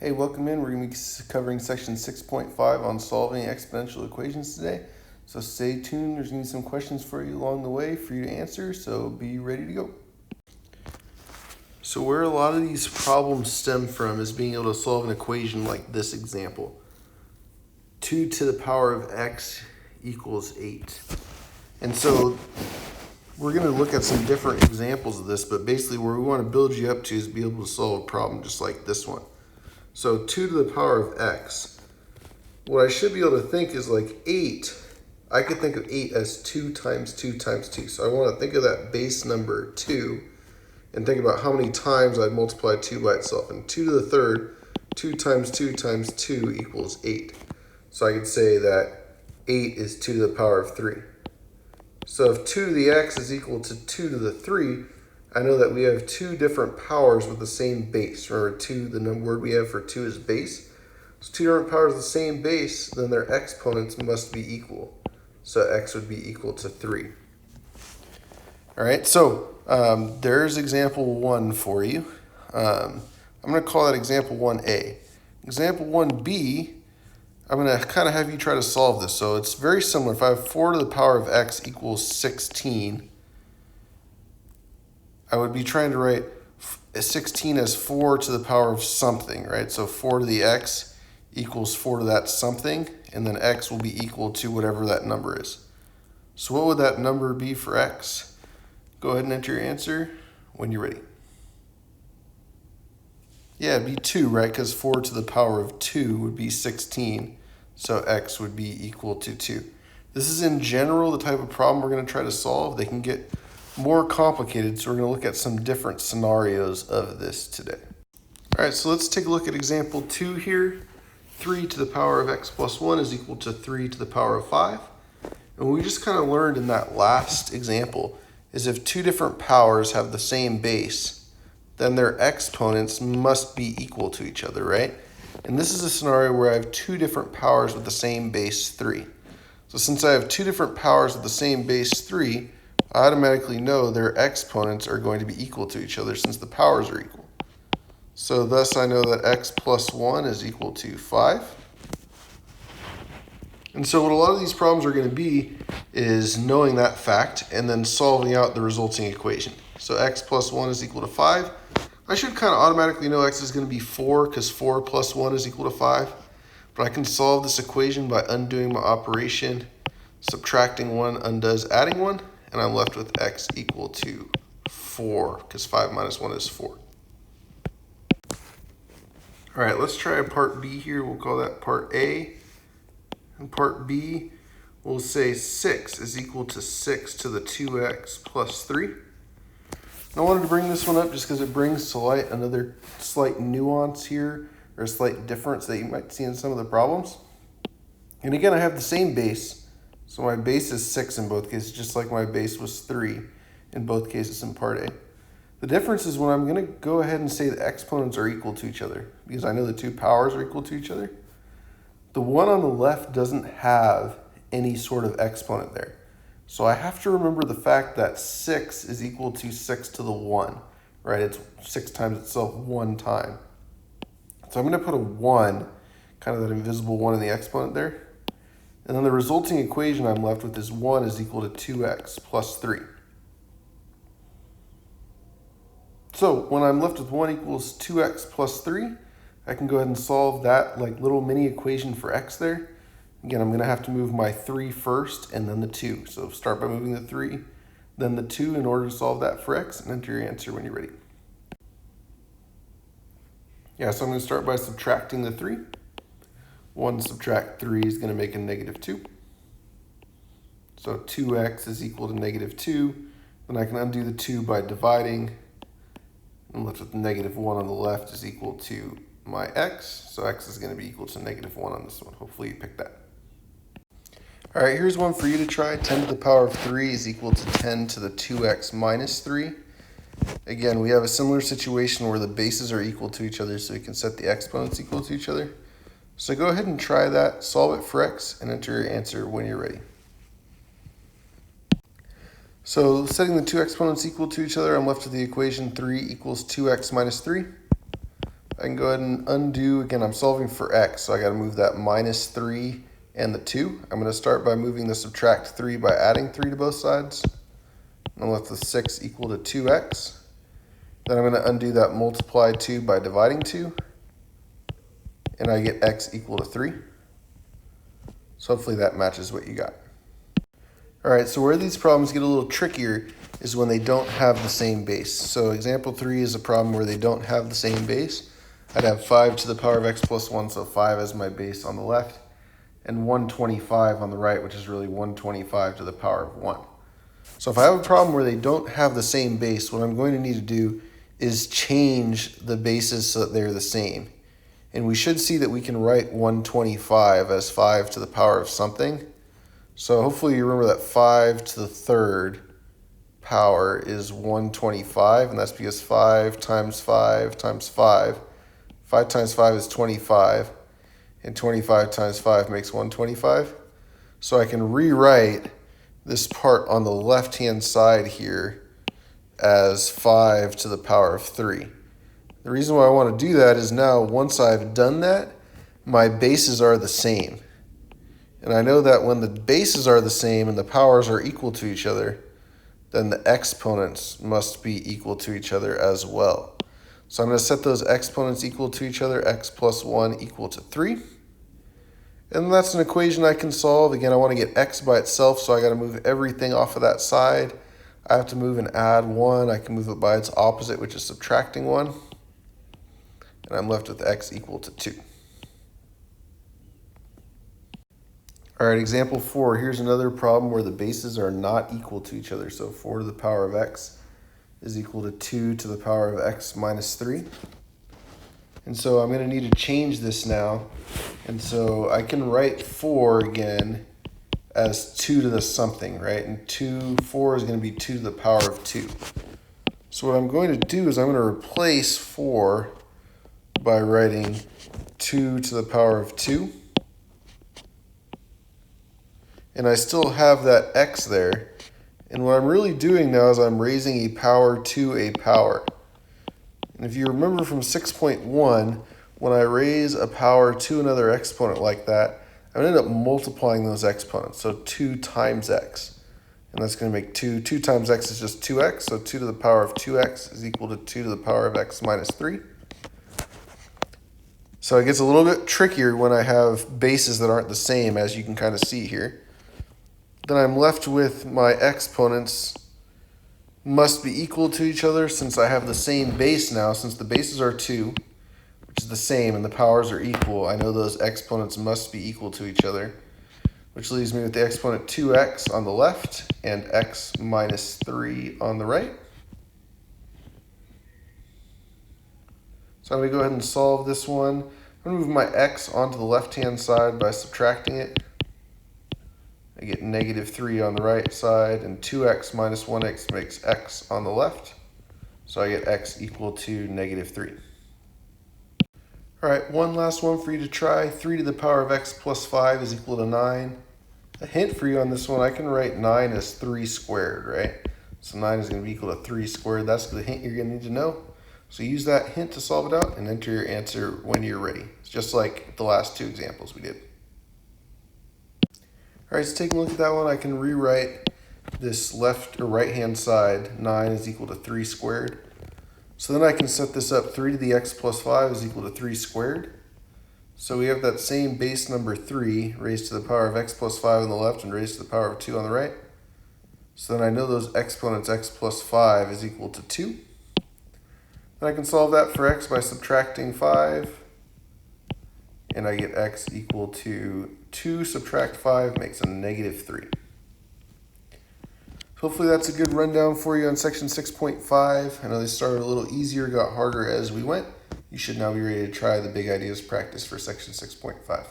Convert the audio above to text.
Hey, welcome in. We're going to be covering section 6.5 on solving exponential equations today. So stay tuned. There's going to be some questions for you along the way for you to answer, so be ready to go. So where a lot of these problems stem from is being able to solve an equation like this example. 2 to the power of x equals 8. And so we're going to look at some different examples of this, but basically where we want to build you up to is be able to solve a problem just like this one. So 2 to the power of x. What I should be able to think is like 8. I could think of 8 as 2 times 2 times 2. So I want to think of that base number 2 and think about how many times I'd multiply 2 by itself. And 2 to the third, 2 times 2 times 2 equals 8. So I could say that 8 is 2 to the power of 3. So if 2 to the x is equal to 2 to the 3, I know that we have two different powers with the same base. Remember, the word we have for 2 is base. So two different powers with the same base, then their exponents must be equal. So x would be equal to 3. All right, so there's example 1 for you. I'm going to call that example 1A. Example 1B, I'm going to kind of have you try to solve this. So it's very similar. If I have 4 to the power of x equals 16, I would be trying to write 16 as 4 to the power of something, right? So 4 to the x equals 4 to that something, and then x will be equal to whatever that number is. So what would that number be for x? Go ahead and enter your answer when you're ready. Yeah, it'd be 2, right? Because 4 to the power of 2 would be 16, so x would be equal to 2. This is in general the type of problem we're going to try to solve. They can get more complicated, so we're going to look at some different scenarios of this today. All right, so let's take a look at example 2 here. 3 to the power of x plus 1 is equal to 3 to the power of 5. And what we just kind of learned in that last example is if two different powers have the same base, then their exponents must be equal to each other, right? And this is a scenario where I have two different powers with the same base 3. So since I have two different powers with the same base 3, I automatically know their exponents are going to be equal to each other since the powers are equal. So thus I know that x plus 1 is equal to 5. And so what a lot of these problems are going to be is knowing that fact and then solving out the resulting equation. So x plus 1 is equal to 5. I should kind of automatically know x is going to be 4 because 4 plus 1 is equal to 5. But I can solve this equation by undoing my operation. Subtracting 1 undoes adding 1. And I'm left with x equal to 4, because 5 minus 1 is 4. All right, let's try a part B here. We'll call that part A. And part B, we'll say 6 is equal to 6 to the 2x plus 3. And I wanted to bring this one up just because it brings to light another slight nuance here, or a slight difference that you might see in some of the problems. And again, I have the same base. So my base is 6 in both cases, just like my base was 3 in both cases in part A. The difference is when I'm going to go ahead and say the exponents are equal to each other, because I know the two powers are equal to each other. The one on the left doesn't have any sort of exponent there. So I have to remember the fact that 6 is equal to 6 to the 1, right? It's 6 times itself one time. So I'm going to put a 1, kind of that invisible 1 in the exponent there. And then the resulting equation I'm left with is 1 is equal to 2x plus 3. So when I'm left with 1 equals 2x plus 3, I can go ahead and solve that like little mini equation for x there. Again, I'm going to have to move my 3 first and then the 2. So start by moving the 3, then the 2 in order to solve that for x, and enter your answer when you're ready. Yeah, so I'm going to start by subtracting the 3. 1 subtract 3 is going to make a negative 2. So 2x is equal to negative 2. Then I can undo the 2 by dividing. I'm left with negative 1 on the left is equal to my x. So x is going to be equal to negative 1 on this one. Hopefully you picked that. All right, here's one for you to try. 10 to the power of 3 is equal to 10 to the 2x minus 3. Again, we have a similar situation where the bases are equal to each other, so we can set the exponents equal to each other. So go ahead and try that, solve it for x, and enter your answer when you're ready. So setting the two exponents equal to each other, I'm left with the equation 3 equals 2x minus 3. I can go ahead and undo. Again, I'm solving for x, so I got to move that minus 3 and the 2. I'm going to start by moving the subtract 3 by adding 3 to both sides. I'm left with 6 equal to 2x. Then I'm going to undo that multiply 2 by dividing 2. And I get x equal to 3. So hopefully that matches what you got. All right, so where these problems get a little trickier is when they don't have the same base. So example 3 is a problem where they don't have the same base. I'd have 5 to the power of x plus 1, so 5 as my base on the left, and 125 on the right, which is really 125 to the power of 1. So if I have a problem where they don't have the same base, what I'm going to need to do is change the bases so that they're the same. And we should see that we can write 125 as 5 to the power of something. So hopefully you remember that 5 to the third power is 125, and that's because 5 times 5 times 5. 5 times 5 is 25, and 25 times 5 makes 125. So I can rewrite this part on the left-hand side here as 5 to the power of 3. The reason why I want to do that is now, once I've done that, my bases are the same. And I know that when the bases are the same and the powers are equal to each other, then the exponents must be equal to each other as well. So I'm going to set those exponents equal to each other, x plus 1 equal to 3. And that's an equation I can solve. Again, I want to get x by itself, so I got to move everything off of that side. I have to move and add 1. I can move it by its opposite, which is subtracting 1. And I'm left with x equal to 2. All right, example 4. Here's another problem where the bases are not equal to each other. So 4 to the power of x is equal to 2 to the power of x minus 3. And so I'm going to need to change this now. And so I can write 4 again as 2 to the something, right? And 4 is going to be 2 to the power of 2. So what I'm going to do is I'm going to replace 4 by writing 2 to the power of 2. And I still have that x there. And what I'm really doing now is I'm raising a power to a power. And if you remember from 6.1, when I raise a power to another exponent like that, I'm going to end up multiplying those exponents. So 2 times x. And that's going to make 2. 2 times x is just 2x. So 2 to the power of 2x is equal to 2 to the power of x minus 3. So it gets a little bit trickier when I have bases that aren't the same, as you can kind of see here. Then I'm left with my exponents must be equal to each other since I have the same base now. Since the bases are 2, which is the same, and the powers are equal, I know those exponents must be equal to each other, which leaves me with the exponent 2x on the left and x minus 3 on the right. So I'm going to go ahead and solve this one. I'm going to move my x onto the left-hand side by subtracting it. I get negative 3 on the right side, and 2x minus 1x makes x on the left. So I get x equal to negative 3. All right, one last one for you to try. 3 to the power of x plus 5 is equal to 9. A hint for you on this one, I can write 9 as 3 squared, right? So 9 is going to be equal to 3 squared. That's the hint you're going to need to know. So use that hint to solve it out and enter your answer when you're ready. It's just like the last 2 examples we did. All right, so taking a look at that one, I can rewrite this left or right hand side. 9 is equal to 3 squared. So then I can set this up. 3 to the x plus 5 is equal to 3 squared. So we have that same base number 3 raised to the power of x plus 5 on the left and raised to the power of 2 on the right. So then I know those exponents x plus 5 is equal to 2. Then I can solve that for x by subtracting 5. And I get x equal to 2 subtract 5 makes a negative 3. Hopefully that's a good rundown for you on section 6.5. I know they started a little easier, got harder as we went. You should now be ready to try the big ideas practice for section 6.5.